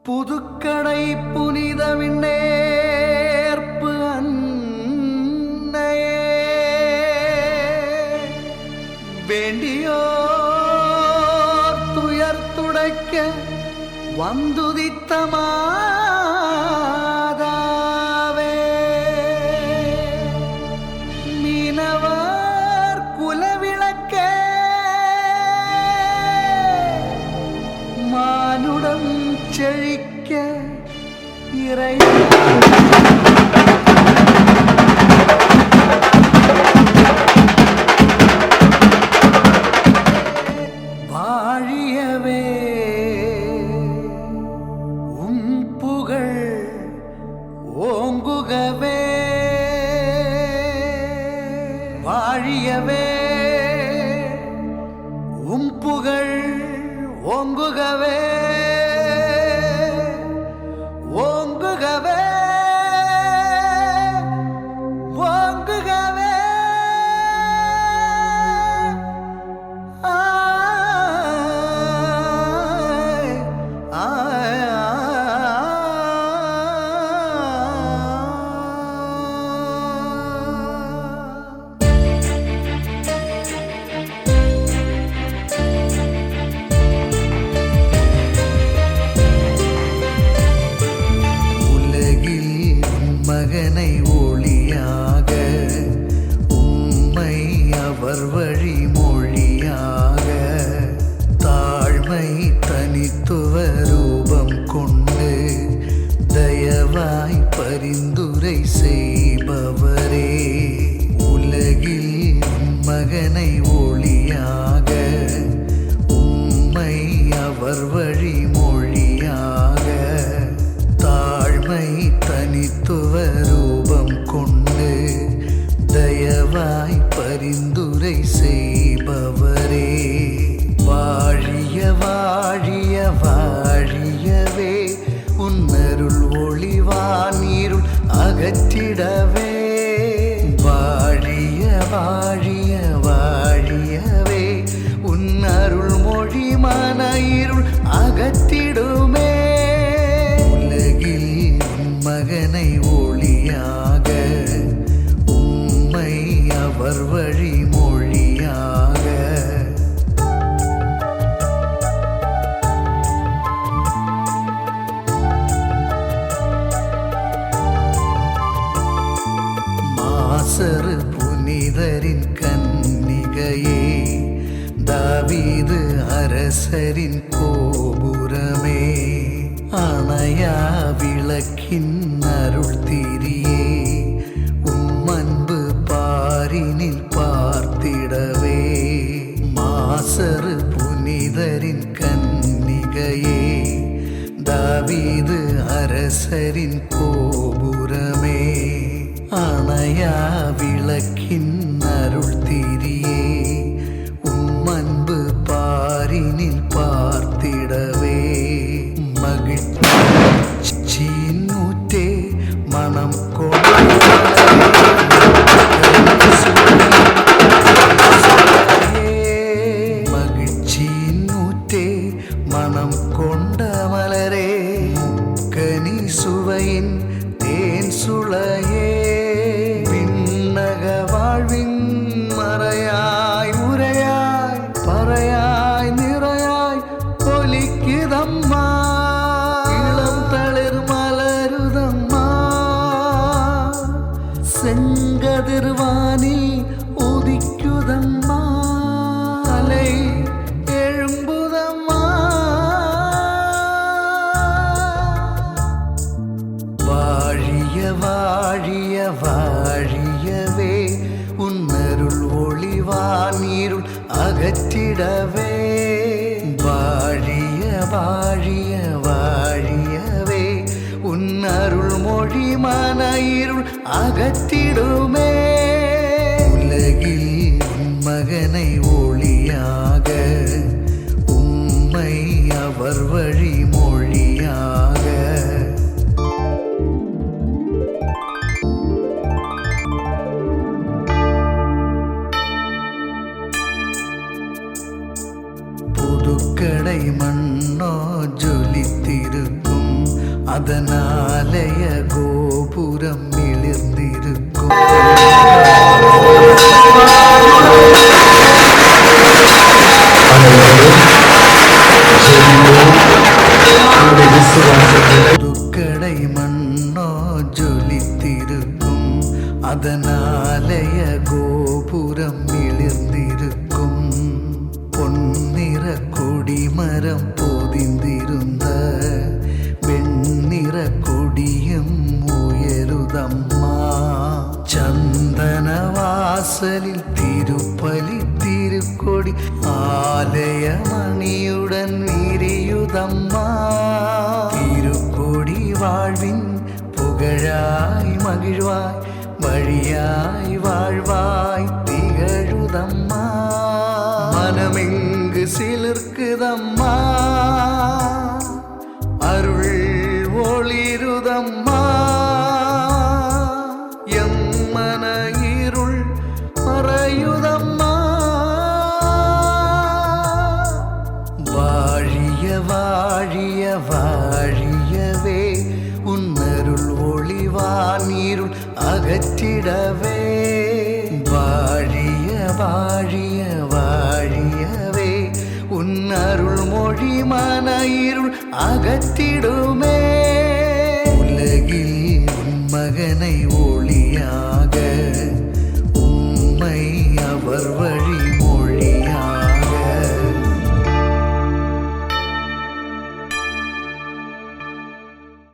புதுக்கடை புனிதவிண்ணேற்பு அன்னையே வேண்டியோர் துயர் துடைக்க வந்துதித்த மாதாவே மீனவர் குலவிளக்கே மானுடம் செழிக்க இறை வாழியவே உம் புகழ் ஓங்குகவே வாழியவே உம் புகழ் ஓங்குகவே ஓங்குகவே ஓங்குகவே மகனை ஒளியாக உம்மை அவர் வழி மொழியாக தாழ்மை தனித்துவ ரூபம் கொண்டு தயவாய் பரிந்துரை செய்பவரே உலகில் மகனை ஒளியாக உம்மை அவர் வழி மொழியாக தாழ்மை தனித்துவ ரூபம் கொண்டு தயவாய் பரிந்துரை செய்பவரே வாழிய வாழிய வாழியவே உன்னருள் ஒளிவானீருள் அகற்றிடவே வாழிய வாழிய வாழியவே உன்னருள் மொழி மன இருள் அகற்றிடுமே மகனை ஒளியாக உம்மை அவர் வழி மொழியாக மாசரு புனிதரின் கன்னிகையே தாவீது அரசரின் கோபுரமே அணையா விளக்கின் அருள் திரியே உம்மன்பு பாரினில் பார்த்திடவே மாசரு புனிதரின் கன்னிகையே தாவீது அரசரின் கோபுரமே அணையா விளக்கின் அருள் திரியே உம்மன்பு பாரினில் பார்த்திடவே மகிழ்ச்சியின் ஊற்றே மனம் மகிழ்ச்சியின் ஊற்றே மனம் கொண்ட மலரே கனி சுவையின் தேன் சுளையே விண்ணக வாழ்வின் மறையாய் உரையாய் பறையாய் நிறையாய் ஒலிக்குதம்மா செங்கதிர்வானில் உதிக்குதம்மா அலை எழும்புதம்மா வாழிய வாழிய வாழியவே உன்னருள் ஒளிவானீருள் அகற்றிடவே வாழிய வாழிய வாழியவே உன்னருள் மொழி மன இருள் அகற்றிடுமே உலகில் மகனை ஒளியாக உம்மை அவர் வழி மொழியாக புதுக்கடை மண்ணோ ஜொலித்திருக்கும் அதனாலய கோபுரம் எழுந்திருக்கும். துக்கடை மண்ணோ ஜொலித்திருக்கும். அதனாலய கோபுரம் எழுந்திருக்கும். பொன்னிற கொடிமரம் பொதிந்திருந்த வெண்ணிற கொடியும் உயருதம்மா. சந்தன வாசலில் திருப்பலி திருக்கொடி ஆலய மணியுடன் விரியுதம்மா. திருக்கொடி வாழ்வின் புகழாய் மகிழ்வாய் வழியாய் வாழ்வாய் திகழுதம்மா. மனமெங்கு சிலிர்க்குதம்மா, அருள் ஒளிருதம்மா. எம்மன இருள் மறையுதம்மா. வாழிய வாழிய வாழியவே உன்னருள் ஒளிவானீருள் அகற்றிடவே. வாழிய வாழிய வாழியவே உன்னருள் மொழி மனயிருள் அகற்றிடுமே. உலகில் உன் மகனை ஒளியாக உம்மை அவர்